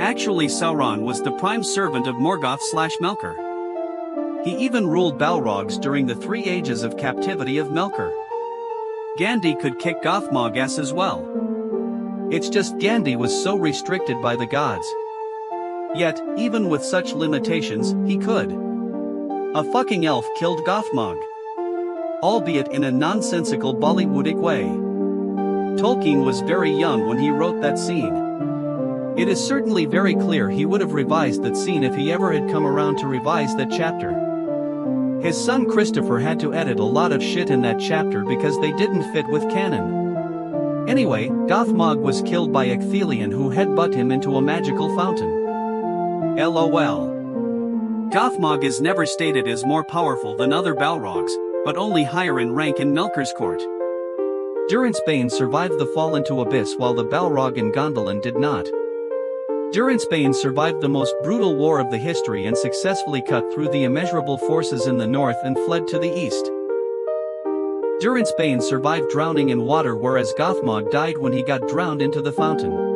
Actually, Sauron was the prime servant of Morgoth/Melkor. He even ruled Balrogs during the 3 ages of captivity of Melkor. Gandhi could kick Gothmog ass as well. It's just Gandhi was so restricted by the gods. Yet, even with such limitations, he could. A fucking elf killed Gothmog. Albeit in a nonsensical Bollywoodic way. Tolkien was very young when he wrote that scene. It is certainly very clear he would have revised that scene if he ever had come around to revise that chapter. His son Christopher had to edit a lot of shit in that chapter because they didn't fit with canon. Anyway, Gothmog was killed by Ecthelion, who headbutt him into a magical fountain. LOL. Gothmog is never stated as more powerful than other Balrogs, but only higher in rank in Melkor's court. Durance survived the fall into Abyss while the Balrog in Gondolin did not. Durance survived the most brutal war of the history and successfully cut through the immeasurable forces in the north and fled to the east. Durance survived drowning in water, whereas Gothmog died when he got drowned into the fountain.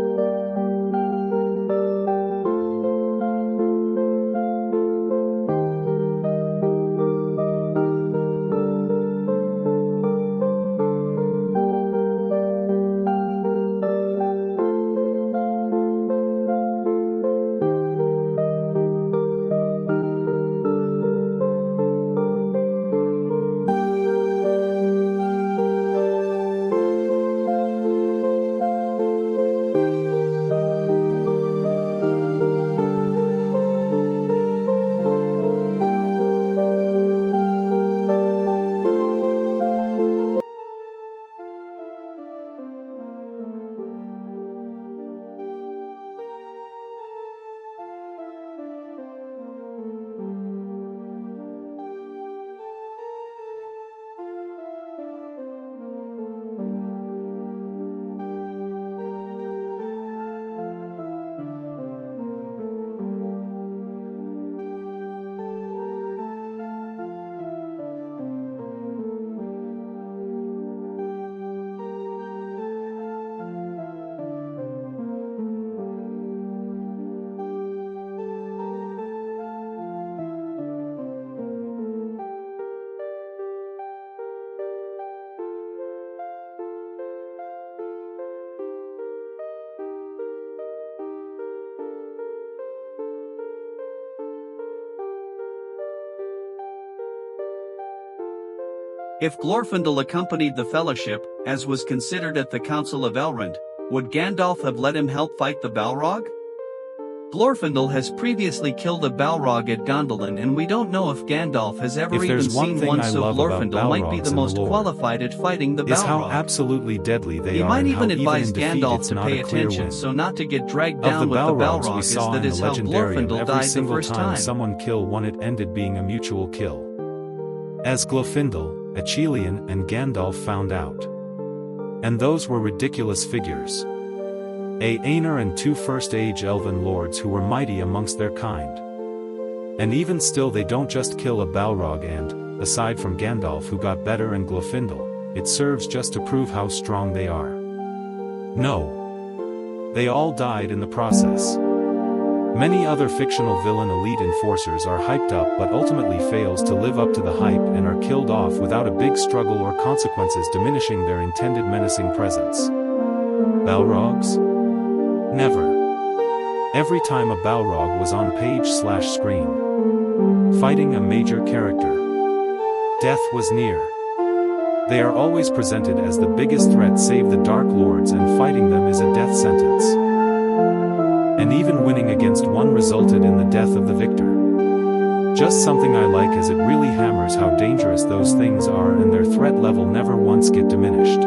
If Glorfindel accompanied the Fellowship, as was considered at the Council of Elrond, would Gandalf have let him help fight the Balrog? Glorfindel has previously killed a Balrog at Gondolin, and we don't know if Gandalf has ever even seen one, so Glorfindel might be the most qualified at fighting the Balrog. Is how absolutely deadly they he are, might and even how advise even in Gandalf defeat to pay attention so not to get dragged down with the Balrog, is that is how Glorfindel died the first time. Someone kill one, it ended being a mutual kill. As Glorfindel, Achillean and Gandalf found out. And those were ridiculous figures. Aenir and 2 first-age elven lords who were mighty amongst their kind. And even still they don't just kill a Balrog and, aside from Gandalf who got better and Glorfindel, it serves just to prove how strong they are. No. They all died in the process. Many other fictional villain elite enforcers are hyped up but ultimately fails to live up to the hype and are killed off without a big struggle or consequences diminishing their intended menacing presence. Balrogs? Never. Every time a Balrog was on page/screen, fighting a major character, death was near. They are always presented as the biggest threat save the Dark Lords, and fighting them is a death sentence. And even winning against one resulted in the death of the victor. Just something I like, as it really hammers how dangerous those things are and their threat level never once get diminished.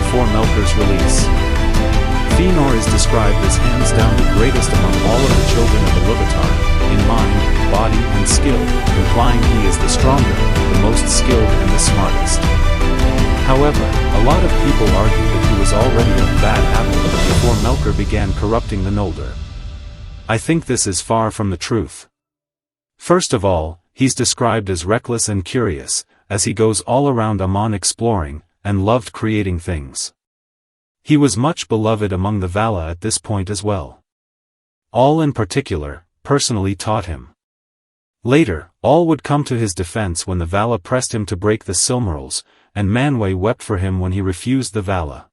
before Melkor's release. Feanor is described as hands down the greatest among all of the children of Ilúvatar, in mind, body and skill, implying he is the stronger, the most skilled and the smartest. However, a lot of people argue that he was already a bad apple before Melkor began corrupting the Noldor. I think this is far from the truth. First of all, he's described as reckless and curious, as he goes all around Aman exploring, and loved creating things. He was much beloved among the Vala at this point as well. All in particular, personally taught him. Later, all would come to his defense when the Vala pressed him to break the Silmarils, and Manwë wept for him when he refused the Vala.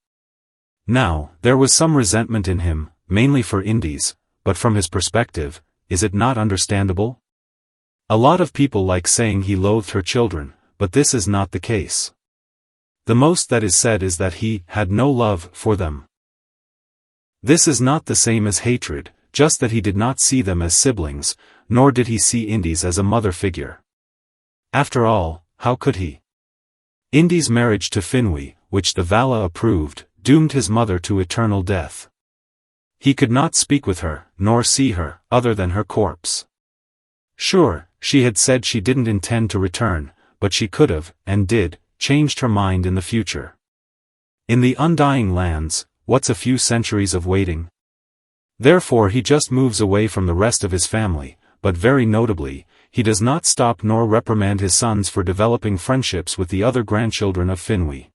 Now, there was some resentment in him, mainly for Indies, but from his perspective, is it not understandable? A lot of people like saying he loathed her children, but this is not the case. The most that is said is that he had no love for them. This is not the same as hatred, just that he did not see them as siblings, nor did he see Indies as a mother figure. After all, how could he? Indies' marriage to Finwë, which the Vala approved, doomed his mother to eternal death. He could not speak with her, nor see her, other than her corpse. Sure, she had said she didn't intend to return, but she could have, and did, changed her mind in the future. In the Undying Lands, what's a few centuries of waiting? Therefore he just moves away from the rest of his family, but very notably, he does not stop nor reprimand his sons for developing friendships with the other grandchildren of Finwë.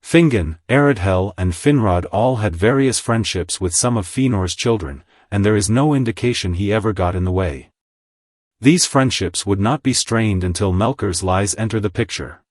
Fingon, Eredhel and Finrod all had various friendships with some of Feanor's children, and there is no indication he ever got in the way. These friendships would not be strained until Melkor's lies enter the picture.